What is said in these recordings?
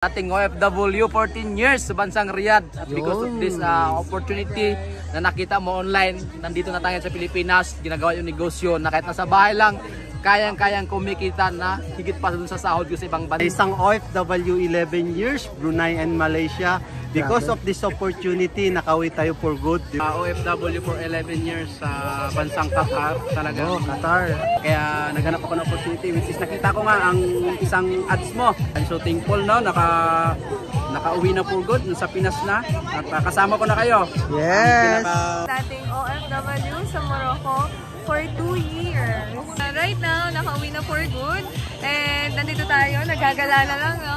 Ating OFW 14 years sa bansang Riyadh at because of this opportunity na nakita mo online, nandito na tayo sa Pilipinas, ginagawa yung negosyo na kahit nasa bahay lang, kayang-kayang kumikita na higit pa dun sa sahod ko sa ibang bansa. Isang OFW 11 years, Brunei and Malaysia. Because of this opportunity, nakauwi tayo for good. OFW for 11 years sa bansang Qatar talaga. Qatar. Kaya naghanap ako ng opportunity which is nakita ko nga ang isang ads mo. I'm so thankful no, nakauwi na for good sa Pinas na at kasama ko na kayo. Yes! Dating OFW sa Morocco for 2 years. Right now, nakauwi na for good and nandito tayo, nagagala na lang no?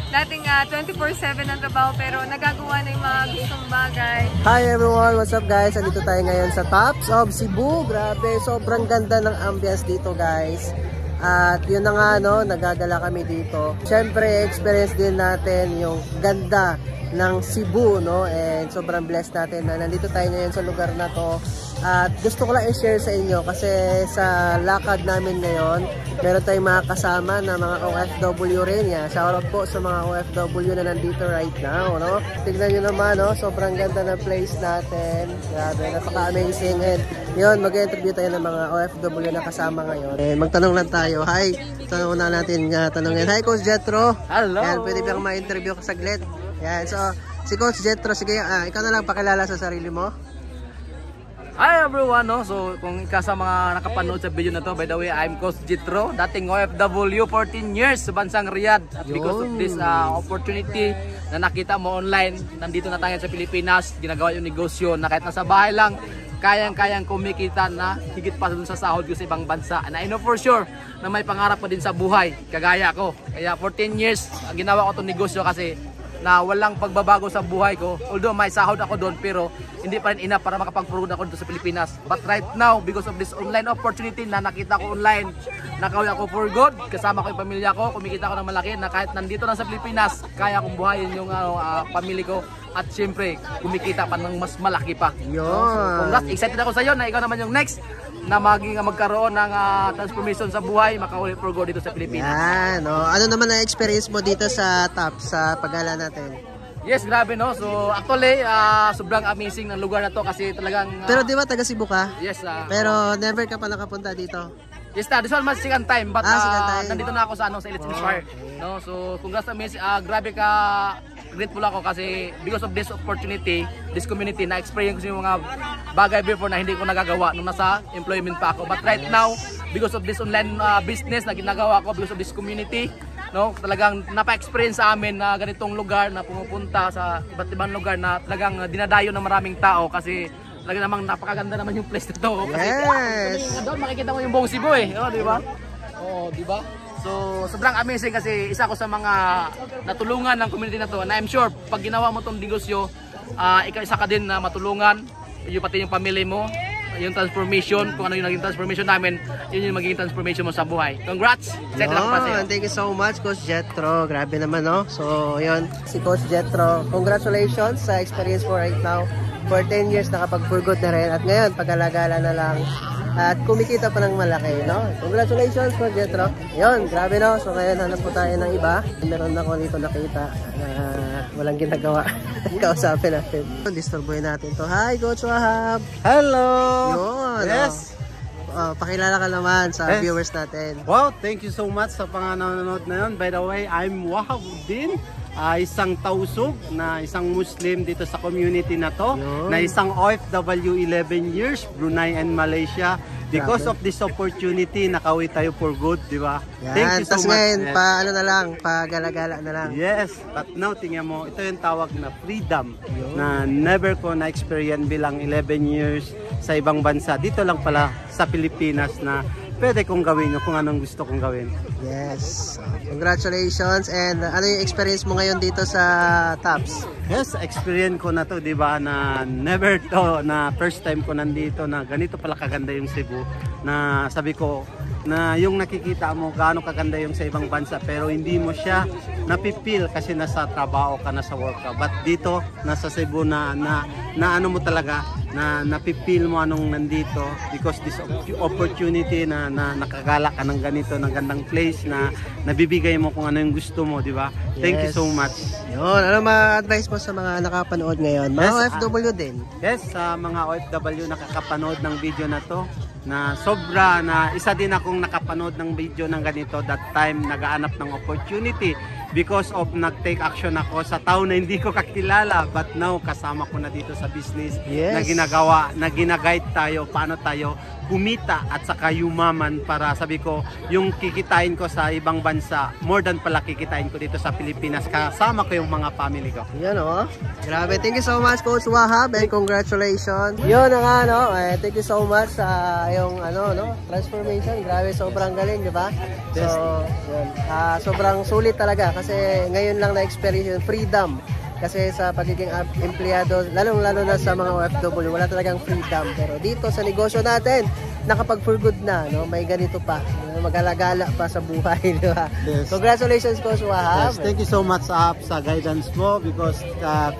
Dating 24/7 ang trabaho pero nagagawa na yung mga gustong bagay. Hi everyone! What's up guys? Andito tayo ngayon sa Tops of Cebu. Grabe, sobrang ganda ng ambience dito guys. At yun na nga no, nagagala kami dito. Siyempre, experience din natin yung ganda ng Cebu no. And sobrang blessed natin na nandito tayo ngayon sa lugar na to. At gusto ko lang i-share sa inyo kasi sa lakad namin ngayon, meron tayong mga kasama na mga OFW rin yan. Shoutout po sa mga OFW na nandito right now, no? Tignan nyo naman, no? Sobrang ganda ng place natin. Grabe, napaka-amazing. And yun, mag-interview tayo ng mga OFW na kasama ngayon. And magtanong lang tayo. Hi, tanong na natin tanongin. Hi, Coach Jetro. Hello. Yan, pwede ba ma-interview ka saglit? Yan, so si Coach Jetro, sige, ikaw na lang pakilala sa sarili mo. Hi everyone, no? So kung ika sa mga nakapanood sa video na to, by the way, I'm Coach Jetro, dating OFW 14 years sa bansang Riyadh. At because of this opportunity na nakita mo online, nandito na tayo sa Pilipinas, ginagawa yung negosyo na kahit nasa bahay lang, kayang-kayang kumikita na higit pa dun sa sahod ko sa ibang bansa. And I know for sure na may pangarap pa din sa buhay, kagaya ko. Kaya 14 years, ginawa ko itong negosyo kasi na walang pagbabago sa buhay ko. Although may sahod ako doon pero hindi pa rin enough para makapag-prove ako dito sa Pilipinas. But right now, because of this online opportunity na nakita ko online, nakauwi ako for good, kasama ko yung pamilya ko, kumikita ko ng malaki na kahit nandito na sa Pilipinas, kaya kong buhayin yung pamilya ko at syempre, kumikita pa ng mas malaki pa. Yun. So, congrats, excited ako sa iyo na ikaw naman yung next na magkaroon ng transformation sa buhay, makauwi for good dito sa Pilipinas. Yan, no? Ano naman ang experience mo dito sa Tops, sa paggala natin? Yes, grabe no. So actually, sobrang amazing ng lugar na to kasi talagang... Pero di ba taga Cebu ka? Yes. Pero never ka pa nakapunta dito? Yes, this one mas second time. But second time. nandito na ako sa Elite Inspire. No? So congrats amazing. Grabe ka, grateful ako kasi because of this opportunity, this community, na-experience ko yung mga bagay before na hindi ko nagagawa nung nasa employment pa ako. But right now, because of this online business na ginagawa ko, because of this community, no, talagang napa-experience sa amin na ganitong lugar na pumupunta sa iba't ibang lugar na talagang dinadayo ng maraming tao kasi talaga namang napakaganda naman yung place na to. Yes! Doon makikita mo yung buong Cebu eh, di ba? Oo, di ba? So, sobrang amazing kasi isa ko sa mga natulungan ng community na to. And I'm sure, pag ginawa mo itong negosyo, ikaw isa ka din na matulungan, yung pati yung pamilya mo, yung transformation, kung ano yung naging transformation namin, yun yung magiging transformation mo sa buhay. Congrats! Thank you so much, Coach Jetro. Grabe naman, no? So, yun, si Coach Jetro. Congratulations sa experience mo right now. For 10 years, nakapag-forgood na rin. At ngayon, pag-alagala na lang. At kumikita pa ng malaki, no? Congratulations, Coach Jetro. Yun, grabe, no? So, ngayon, hanap po tayo ng iba. Meron ako dito nakita na walang ginagawa. Kausapin natin. Disturboy natin to. Hi, Coach Wahab. Hello! Yun, yes! Pakilala ka naman sa viewers natin. Wow, thank you so much sa panganonood na yun. By the way, I'm Wahabuddin. Isang tausog na isang Muslim dito sa community na to. Na isang OFW 11 years, Brunei and Malaysia. Because of this opportunity, nakauwi tayo for good, di ba? Thank you so much. Ngayon, ano na lang, pagala-gala na lang. Yes, but now, tingnan mo, ito yung tawag na freedom na never ko na-experience bilang 11 years sa ibang bansa. Dito lang pala sa Pilipinas na pwede kong gawin kung anong gusto kong gawin. Yes. Congratulations. And ano yung experience mo ngayon dito sa Tops? Yes, experience ko na to, di ba, na never to, na first time ko nandito na ganito pala kaganda yung Cebu, na sabi ko, na yung nakikita mo gaano kaganda yung sa ibang bansa pero hindi mo siya napipil kasi nasa trabaho ka, nasa work ka. But dito, nasa Cebu na ano mo talaga, na napipil mo anong nandito because this opportunity na nakagala ka ng ganito, ng gandang place na nabibigay mo kung ano yung gusto mo, di ba? Thank you so much. Yun, ano ma-advise mo sa mga nakapanood ngayon? Mga OFW din. Yes, sa mga OFW nakakapanood ng video na to, na sobra na isa din akong nakapanood ng video ng ganito, that time nagaanap ng opportunity because of nag-take action ako sa tao na hindi ko kakilala, but now kasama ko na dito sa business na ginagawa, na ginaguide tayo paano tayo kumita at saka yumaman para sabi ko yung kikitain ko sa ibang bansa more than pala kikitain ko dito sa Pilipinas kasama ko yung mga family ko. Yan grabe, thank you so much Coach Wahab and congratulations. Yun thank you so much sa yung transformation. Grabe, sobrang galing, di ba? So, yun. Sobrang sulit talaga kasi ngayon lang na-experience yung freedom. Kasi sa pagiging empleyado, lalong-lalo na sa mga OFW, wala talagang freedom. Pero dito sa negosyo natin, nakapag for good na, may ganito pa. Mag-alagala pa sa buhay, di ba? Yes. Congratulations, Coach Wahab. Yes, thank you so much sa guidance mo because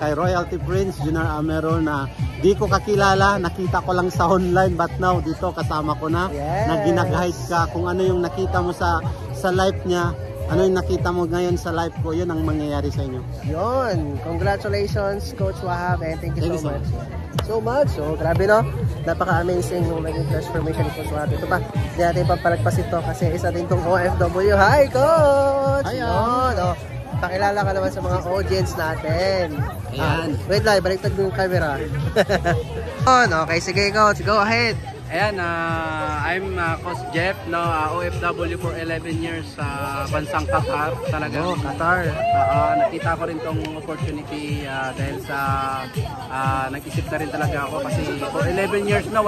kay Royalty Prince, Junior Amerol na di ko kakilala, nakita ko lang sa online but now dito kasama ko na. Na ginaguide ka kung ano yung nakita mo sa life niya. Ano yung nakita mo ngayon sa life ko, yun ang mangyayari sa inyo. Yun. Congratulations, Coach Wahab, and thank you so much. So much. So, grabe napaka-amazing yung naging transformation ni Coach Wahab. Ito pa, hindi natin papalagpas ito kasi isa din tong OFW. Hi, Coach! Hi, pakilala ka naman sa mga audience natin. Ayan. Wait lang, baliktad mo yung camera. Okay, sige, Coach. Go ahead. Ayan, I'm Coach Jeff, OFW for 11 years sa bansang Qatar. Talaga. Qatar. Nakita ko rin tong opportunity dahil sa nag-isip na rin talaga ako kasi for 11 years na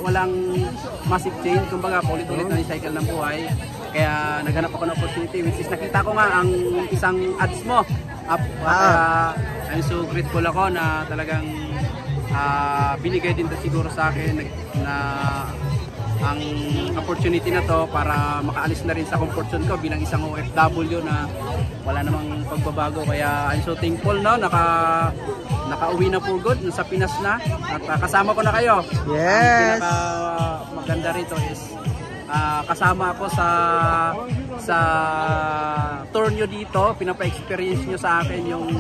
walang massive change. Kumbaga, ulit-ulit na cycle ng buhay. Kaya naghanap ako ng opportunity which is nakita ko nga ang isang ads mo. Kaya I'm so grateful ako na talagang binigay din siguro sa akin na ang opportunity na to para makaalis na rin sa comfort zone ko bilang isang OFW na wala namang pagbabago. Kaya I'm so thankful nakauwi na for good sa Pinas na at kasama ko na kayo. Yes. Ang pinaka maganda rito is kasama ako sa tour nyo dito, pinapa-experience nyo sa akin yung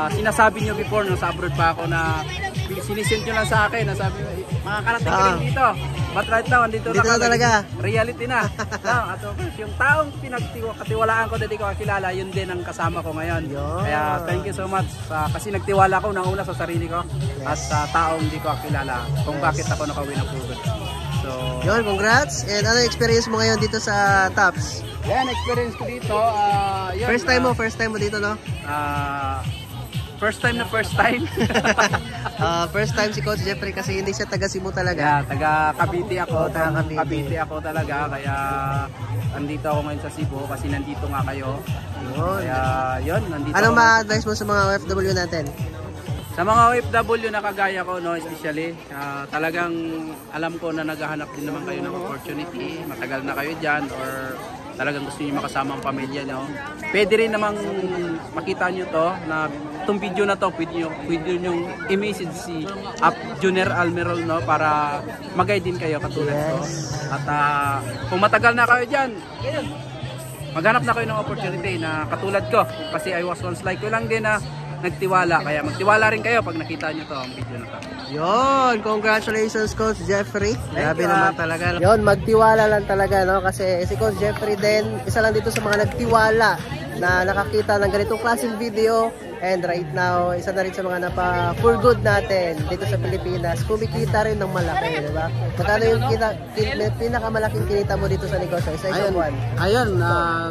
sinasabi nyo before nung sa abroad pa ako na sinisend nyo lang sa akin na sabi makakarating ka rin dito, but right now andito na talaga, reality na. At yung taong pinagtiwalaan ko dati ko kakilala, yun din ang kasama ko ngayon. Kaya thank you so much kasi nagtiwala ko nang una sa sarili ko at sa taong hindi ko kakilala kung bakit ako nakawin ng Pugod. So, yun, congrats. And ano experience mo ngayon dito sa Tops? Yan, experience ko dito. Yun, first time mo dito, no? First time. First time si Coach Jeffrey kasi hindi siya taga Cebu talaga. Yeah, taga Cavite ako. Cavite ako talaga. Kaya andito ako ngayon sa Cebu kasi nandito nga kayo. Kaya yun, nandito. Anong ma-advise mo sa mga OFW natin? Sa mga OFW na kagaya ko, especially, talagang alam ko na naghahanap din naman kayo ng opportunity. Matagal na kayo dyan or talagang gusto niyo makasama ang pamilya nyo. Pwede rin namang makita nyo to na itong video na to, pwede nyo i-message si Junior Almerol para mag-guide din kayo katulad ko. At kung matagal na kayo dyan, maghanap na kayo ng opportunity na katulad ko. Kasi I was once like ko lang din na nagtiwala, kaya magtiwala rin kayo pag nakita nyo to ang video na to. Yon, congratulations Coach Jeffrey. Grabe naman talaga. Yon, magtiwala lang talaga, no? Kasi si Coach Jeffrey din, isa lang dito sa mga nagtiwala na nakakita ng ganitong klaseng video. And right now, isa na rin sa mga for good natin dito sa Pilipinas. Kumikita rin ng malaki, di ba? Magkano yung pinakamalaking kinita mo dito sa negosyo? Isa buwan? Ayan,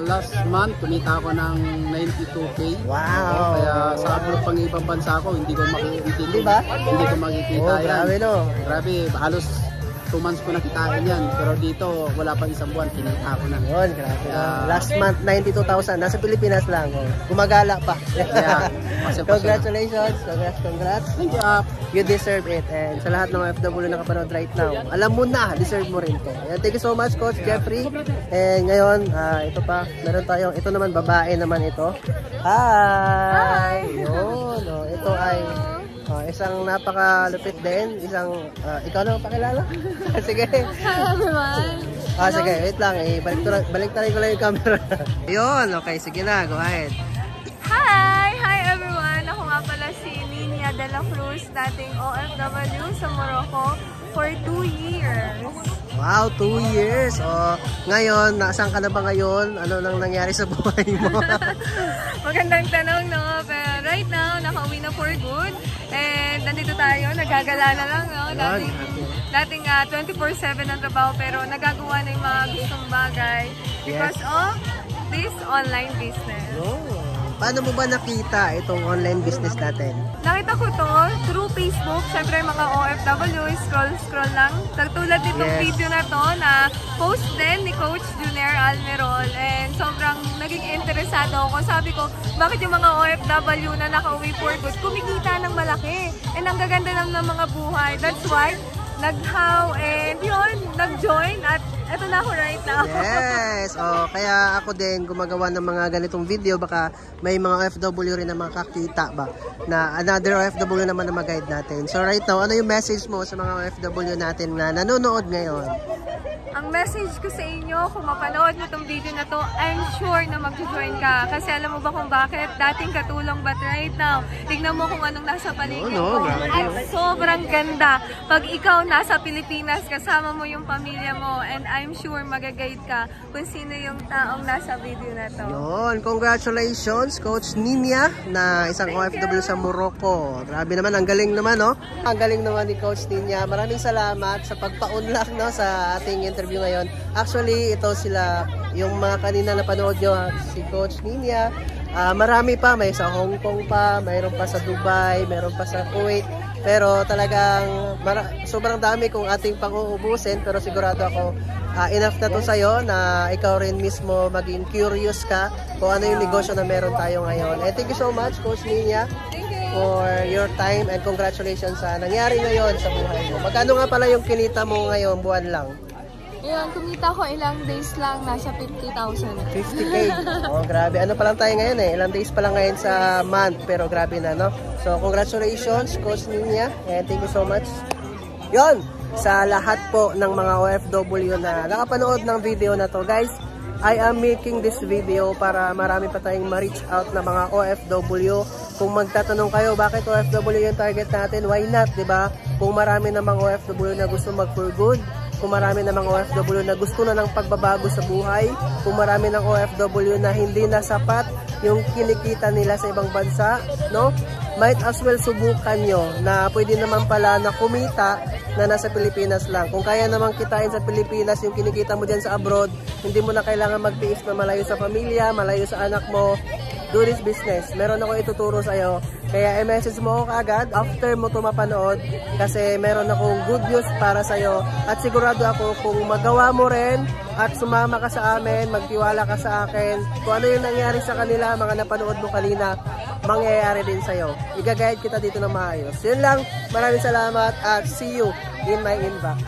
last month, kumita ako ng 92K. Wow! Kaya sa abroad pang ibang bansa ko, hindi ko makikita. Di ba? Hindi ko makikita. Oh, grabe, no? Grabe, halos 2 months ko nakitain yan. Pero dito, wala pang isang buwan, kinita ko na. Yun, grabe. Last month, 92,000. Nasa Pilipinas lang. Oh. Gumagala pa. Yeah. Congratulations. Congrats. Thank you. You deserve it. And sa lahat ng mga FW na nakapanood right now, alam mo na, deserve mo rin to. And thank you so much, Coach Jeffrey. And ngayon, ito pa, meron tayong, ito naman, babae naman ito. Hi! Yun. Oh, ito ay isang napakalupit din. Isang, ikaw naman pakilala? Sige. Hi everyone! Sige, wait lang. Baliktarin ko lang yung camera. Yun, okay. Sige na, go ahead. Hi everyone! Ako nga pala si Ninia de la Cruz, dating OFW sa Morocco for 2 years. Wow, 2 years. Ngayon, nasaan ka na ba ngayon? Ano nang nangyari sa buhay mo? Magandang tanong, no? Pero right now, nakauwi na for good. And nandito tayo, nagagala na lang, no? Dating 24/7 ang trabaho, pero nagagawa na yung mga gustong bagay because of this online business. Paano mo ba nakita itong online business natin? Nakita ko to through Facebook. Siyempre mga OFW, scroll lang. Tulad nitong video na to na post din ni Coach Junior Almerol. And sobrang naging interesado ako. Sabi ko, bakit yung mga OFW na nakauwi for good, kumikita ng malaki. And ang gaganda ng mga buhay. That's why, nag-how and yun, nag-join at eto na ako right now. Yes! Kaya ako din gumagawa ng mga ganitong video. Baka may mga OFW rin na makakita ba na another OFW naman na mag-guide natin. So right now, ano yung message mo sa mga OFW natin na nanonood ngayon? Ang message ko sa inyo, kung mapanood mo itong video na to, I'm sure na mag-join ka. Kasi alam mo ba kung bakit? Dating katulong, but right now, tignan mo kung anong nasa paligid mo. At sobrang ganda. Pag ikaw nasa Pilipinas, kasama mo yung pamilya mo, and I'm sure mag-guide ka kung sino yung taong nasa video na to. Yun, congratulations, Coach Ninia, na isang OFW sa Morocco. Grabe naman, ang galing naman, no? Ang galing naman ni Coach Ninia. Maraming salamat sa pagpaunlak, no, sa ating interview ngayon. Actually, ito sila, yung mga kanina na panood nyo, si Coach Ninia. Marami pa, may sa Hong Kong pa, mayroon pa sa Dubai, mayroon pa sa Kuwait. Pero talagang sobrang dami kung ating pang-uubusin, pero sigurado ako enough na to sa'yo na ikaw rin mismo maging curious ka kung ano yung negosyo na meron tayo ngayon. And thank you so much, Coach Ninia, for your time and congratulations sa nangyari ngayon sa buhay mo. Magkano nga pala yung kinita mo ngayon, buwan lang? Yung kumita ko ilang days lang, nasa 50,000. 50K. Oh, grabe. Ano pa lang tayo ngayon eh. Ilang days pa lang ngayon sa month. Pero grabe na, no? So, congratulations, Coach Ninia. And thank you so much. Yon, sa lahat po ng mga OFW na nakapanood ng video na to, guys, I am making this video para marami pa tayong ma-reach out na mga OFW. Kung magtatanong kayo, bakit OFW yung target natin? Why not, diba? Kung marami namang OFW na gusto mag-for good, kung marami namang OFW na gusto na ng pagbabago sa buhay, kung marami ng OFW na hindi na sapat yung kinikita nila sa ibang bansa, no? Might as well subukan nyo na pwede naman pala na kumita na nasa Pilipinas lang. Kung kaya naman kitain sa Pilipinas yung kinikita mo dyan sa abroad, hindi mo na kailangan magtiis na malayo sa pamilya, malayo sa anak mo. Do this business. Meron ako ituturo sa'yo. Kaya i-message mo ako kaagad after mo ito mapanood kasi meron akong good news para sa'yo. At sigurado ako kung magawa mo rin at sumama ka sa amin, magtiwala ka sa akin, kung ano yung nangyari sa kanila, mga napanood mo kanina, mangyayari din sa'yo. I-guide kita dito ng maayos. Yun lang. Maraming salamat at see you in my inbox.